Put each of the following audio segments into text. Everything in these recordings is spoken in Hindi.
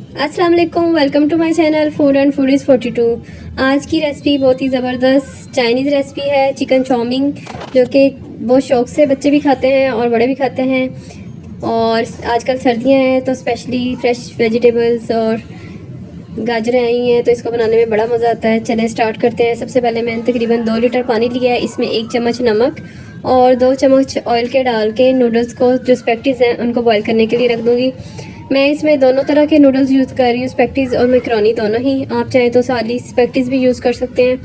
अस्सलाम वालेकुम, welcome to my channel food and foodies 42। आज की रेसिपी बहुत ही ज़बरदस्त चाइनीज़ रेसिपी है, चिकन चाउमीन, जो कि बहुत शौक़ से बच्चे भी खाते हैं और बड़े भी खाते हैं। और आजकल सर्दियां हैं तो स्पेशली फ्रेश वेजिटेबल्स और गाजरें आई हैं तो इसको बनाने में बड़ा मज़ा आता है। चलें स्टार्ट करते हैं। सबसे पहले मैंने तकरीबन 2 लीटर पानी लिया है, इसमें 1 चम्मच नमक और 2 चम्मच ऑयल के डाल के नूडल्स को जो स्पैगेटीज़ हैं उनको बॉईल करने के लिए रख दूँगी। मैं इसमें दोनों तरह के नूडल्स यूज़ कर रही हूँ, स्पैगेटीज़ और मैकरोनी दोनों ही। आप चाहें तो साली स्पैगेटीज़ भी यूज़ कर सकते हैं।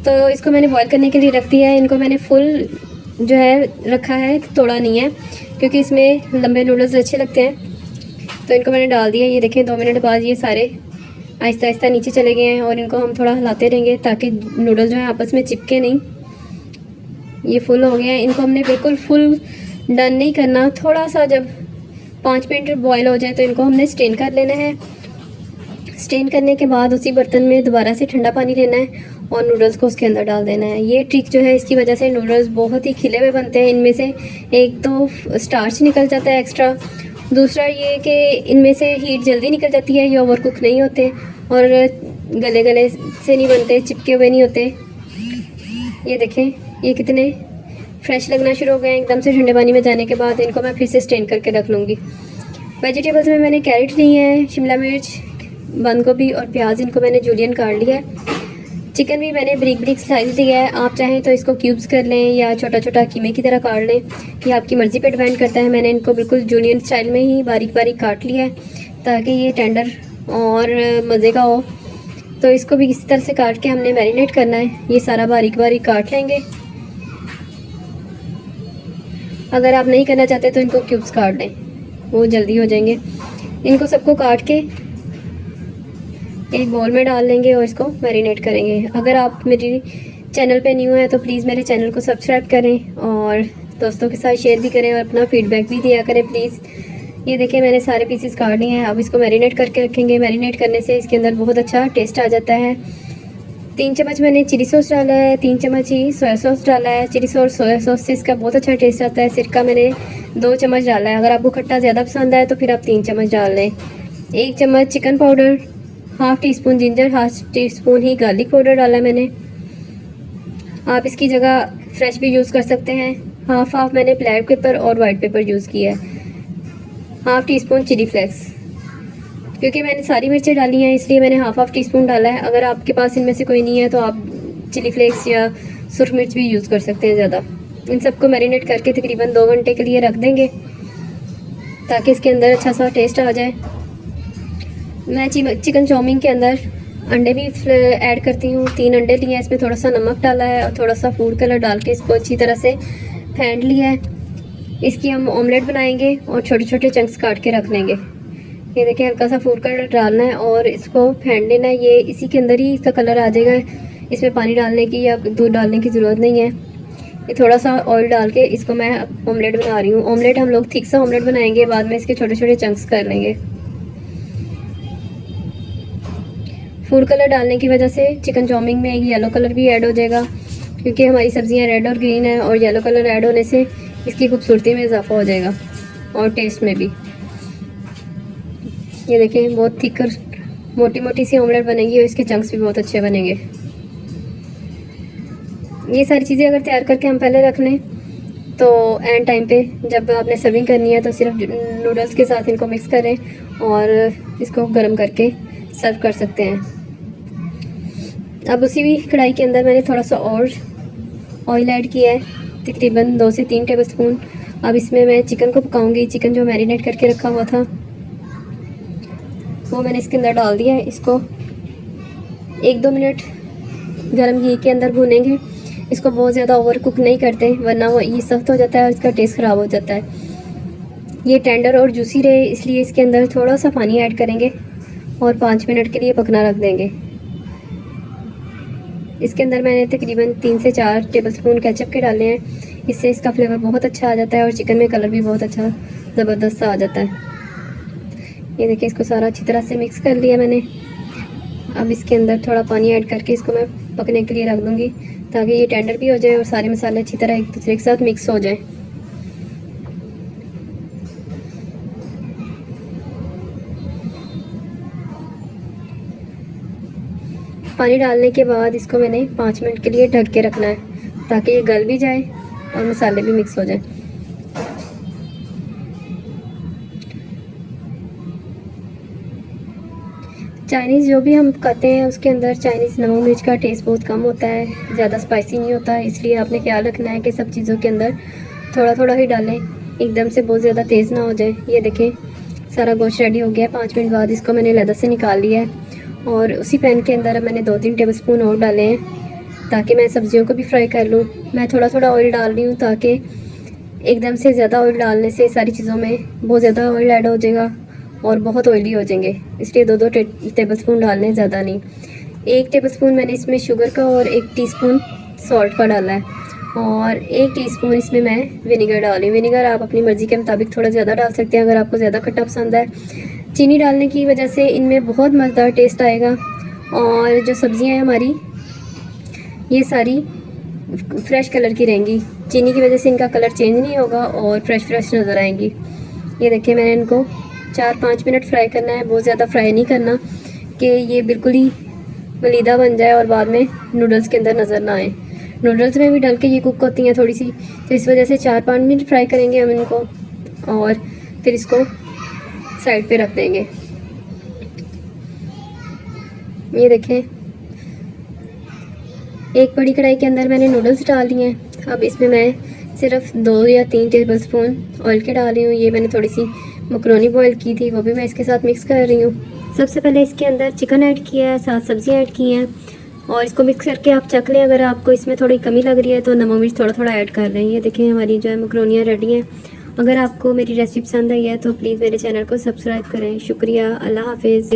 तो इसको मैंने बॉईल करने के लिए रख दिया है। इनको मैंने फुल जो है रखा है, तोड़ा नहीं है, क्योंकि इसमें लंबे नूडल्स अच्छे लगते हैं। तो इनको मैंने डाल दिया। ये देखें 2 मिनट बाद ये सारे आहिस्ता आहिस्ता नीचे चले गए हैं और इनको हम थोड़ा हिलाते रहेंगे ताकि नूडल्स जो है आपस में चिपके नहीं। ये फुल हो गए हैं। इनको हमने बिल्कुल फुल डन नहीं करना, थोड़ा सा जब 5 मिनट बॉयल हो जाए तो इनको हमने स्टेन कर लेना है। स्टेन करने के बाद उसी बर्तन में दोबारा से ठंडा पानी लेना है और नूडल्स को उसके अंदर डाल देना है। ये ट्रिक जो है, इसकी वजह से नूडल्स बहुत ही खिले हुए बनते हैं। इनमें से एक तो स्टार्च निकल जाता है एक्स्ट्रा, दूसरा ये कि इनमें से हीट जल्दी निकल जाती है, ये ओवर कुक नहीं होते और गले गले से नहीं बनते, चिपके हुए नहीं होते। ये देखें ये कितने फ्रेश लगना शुरू हो गए हैं एकदम से ठंडे पानी में जाने के बाद। इनको मैं फिर से स्टेन करके रख लूँगी। वेजिटेबल्स में मैंने कैरेट ली है, शिमला मिर्च, बंद गोभी और प्याज, इनको मैंने जूलियन काट लिया है। चिकन भी मैंने ब्रिक ब्रिक स्लाइस लिया है। आप चाहें तो इसको क्यूब्स कर लें या छोटा छोटा कीमे की तरह काट लें, ये आपकी मर्ज़ी पे डिपेंड करता है। मैंने इनको बिल्कुल जूलियन स्टाइल में ही बारीक बारीक काट लिया है ताकि ये टेंडर और मज़े का हो। तो इसको भी इसी तरह से काट के हमने मैरिनेट करना है। ये सारा बारीक बारीक काट लेंगे। अगर आप नहीं करना चाहते तो इनको क्यूब्स काट लें, वो जल्दी हो जाएंगे। इनको सबको काट के एक बाउल में डाल लेंगे और इसको मैरिनेट करेंगे। अगर आप मेरी चैनल पे न्यू हैं तो प्लीज़ मेरे चैनल को सब्सक्राइब करें और दोस्तों के साथ शेयर भी करें और अपना फीडबैक भी दिया करें प्लीज़। ये देखें मैंने सारे पीसेस काट लिए हैं। अब इसको मैरिनेट करके रखेंगे। मैरिनेट करने से इसके अंदर बहुत अच्छा टेस्ट आ जाता है। 3 चम्मच मैंने चिली सॉस डाला है, 3 चम्मच ही सोया सॉस डाला है। चिली सॉस सोया सॉस से इसका बहुत अच्छा टेस्ट आता है। सिरका मैंने 2 चम्मच डाला है। अगर आपको खट्टा ज़्यादा पसंद आए तो फिर आप 3 चम्मच डाल लें। 1 चम्मच chicken powder, half teaspoon ginger, half teaspoon ही गार्लिक पाउडर डाला है मैंने। आप इसकी जगह फ्रेश भी यूज़ कर सकते हैं। हाफ़ मैंने ब्लैक पेपर और वाइट पेपर यूज़ किया है। Half teaspoon chilli flakes, क्योंकि मैंने सारी मिर्चें डाली हैं इसलिए मैंने हाफ़ टी स्पून डाला है। अगर आपके पास इनमें से कोई नहीं है तो आप चिली फ्लेक्स या सुरख मिर्च भी यूज़ कर सकते हैं ज़्यादा। इन सबको मैरिनेट करके तकरीबन 2 घंटे के लिए रख देंगे ताकि इसके अंदर अच्छा सा टेस्ट आ जाए। मैं चिकन चाउमीन के अंदर अंडे भी ऐड करती हूँ। 3 अंडे लिए हैं, इसमें थोड़ा सा नमक डाला है और थोड़ा सा फूड कलर डाल के इसको अच्छी तरह से फेंट लिया है। इसकी हम ऑमलेट बनाएंगे और छोटे छोटे चंक्स काट के रख लेंगे। ये देखिए हल्का सा फूड कलर डालना है और इसको फेंट लेना है। ये इसी के अंदर ही इसका कलर आ जाएगा, इसमें पानी डालने की या दूध डालने की ज़रूरत नहीं है। ये थोड़ा सा ऑयल डाल के इसको मैं ऑमलेट बना रही हूँ। ऑमलेट हम लोग थिक सा ऑमलेट बनाएंगे, बाद में इसके छोटे छोटे चंक्स कर लेंगे। फूड कलर डालने की वजह से चिकन चाउमीन में एक येलो कलर भी ऐड हो जाएगा, क्योंकि हमारी सब्ज़ियाँ रेड और ग्रीन है और येलो कलर ऐड होने से इसकी खूबसूरती में इजाफा हो जाएगा और टेस्ट में भी। ये देखें बहुत थिक और मोटी मोटी सी ऑमलेट बनेगी और इसके चंक्स भी बहुत अच्छे बनेंगे। ये सारी चीज़ें अगर तैयार करके हम पहले रख लें तो एंड टाइम पे जब आपने सर्विंग करनी है तो सिर्फ नूडल्स के साथ इनको मिक्स करें और इसको गर्म करके सर्व कर सकते हैं। अब उसी भी कढ़ाई के अंदर मैंने थोड़ा सा और ऑयल ऐड किया है, तकरीबन 2 से 3 टेबल स्पून। अब इसमें मैं चिकन को पकाऊंगी। चिकन जो मैरिनेट करके रखा हुआ था वो मैंने इसके अंदर डाल दिया है। इसको 1-2 मिनट गरम घी के अंदर भूनेंगे। इसको बहुत ज़्यादा ओवर कुक नहीं करते वरना वो ये सख्त हो जाता है और इसका टेस्ट ख़राब हो जाता है। ये टेंडर और जूसी रहे इसलिए इसके अंदर थोड़ा सा पानी ऐड करेंगे और 5 मिनट के लिए पकना रख देंगे। इसके अंदर मैंने तकरीबन 3 से 4 टेबल स्पून केचप के डाले हैं। इससे इसका फ्लेवर बहुत अच्छा आ जाता है और चिकन में कलर भी बहुत अच्छा ज़बरदस्त सा आ जाता है। ये देखिए इसको सारा अच्छी तरह से मिक्स कर लिया मैंने। अब इसके अंदर थोड़ा पानी ऐड करके इसको मैं पकने के लिए रख दूँगी ताकि ये टेंडर भी हो जाए और सारे मसाले अच्छी तरह एक दूसरे के साथ मिक्स हो जाए। पानी डालने के बाद इसको मैंने 5 मिनट के लिए ढक के रखना है ताकि ये गल भी जाए और मसाले भी मिक्स हो जाए। चाइनीज़ जो भी हम खाते हैं उसके अंदर चाइनीज़ नमक मिर्च का टेस्ट बहुत कम होता है, ज़्यादा स्पाइसी नहीं होता, इसलिए आपने ख्याल रखना है कि सब चीज़ों के अंदर थोड़ा थोड़ा ही डालें, एकदम से बहुत ज़्यादा तेज़ ना हो जाए। ये देखें सारा गोश्त रेडी हो गया। 5 मिनट बाद इसको मैंने लहदा से निकाल लिया है और उसी पैन के अंदर मैंने 2-3 टेबलस्पून और डाले हैं ताकि मैं सब्जियों को भी फ्राई कर लूँ। मैं थोड़ा थोड़ा ऑयल डाल रही हूँ ताकि एकदम से ज़्यादा ऑयल डालने से सारी चीज़ों में बहुत ज़्यादा ऑयल ऐड हो जाएगा और बहुत ऑयली हो जाएंगे, इसलिए 2-2 टेबलस्पून डालने, ज़्यादा नहीं। 1 टेबलस्पून मैंने इसमें शुगर का और 1 टीस्पून सॉल्ट का डाला है और 1 टीस्पून इसमें मैं विनेगर डाली। विनेगर आप अपनी मर्ज़ी के मुताबिक थोड़ा ज़्यादा डाल सकते हैं अगर आपको ज़्यादा खट्टा पसंद है। चीनी डालने की वजह से इनमें बहुत मज़ेदार टेस्ट आएगा और जो सब्ज़ियाँ हैं हमारी ये सारी फ्रेश कलर की रहेंगी। चीनी की वजह से इनका कलर चेंज नहीं होगा और फ्रेश नज़र आएंगी। ये देखिए मैंने इनको 4-5 मिनट फ्राई करना है, बहुत ज़्यादा फ्राई नहीं करना कि ये बिल्कुल ही मलीदा बन जाए और बाद में नूडल्स के अंदर नज़र ना आए। नूडल्स में भी डल के ये कुक होती हैं थोड़ी सी, तो इस वजह से 4-5 मिनट फ्राई करेंगे हम इनको और फिर इसको साइड पे रख देंगे। ये देखें एक बड़ी कढ़ाई के अंदर मैंने नूडल्स डाल दिए हैं। अब इसमें मैं सिर्फ 2 या 3 टेबलस्पून ऑयल के डाल रही हूँ। ये मैंने थोड़ी सी मकरोनी बॉईल की थी, वो भी मैं इसके साथ मिक्स कर रही हूँ। सबसे पहले इसके अंदर चिकन ऐड किया है, साथ सब्जियाँ ऐड की हैं और इसको मिक्स करके आप चख लें। अगर आपको इसमें थोड़ी कमी लग रही है तो नमक मिर्च थोड़ा थोड़ा ऐड कर लें। ये देखें हमारी जो है मकरोनियाँ रेडी हैं। अगर आपको मेरी रेसिपी पसंद आई है तो प्लीज़ मेरे चैनल को सब्सक्राइब करें। शुक्रिया, अल्लाह हाफिज़।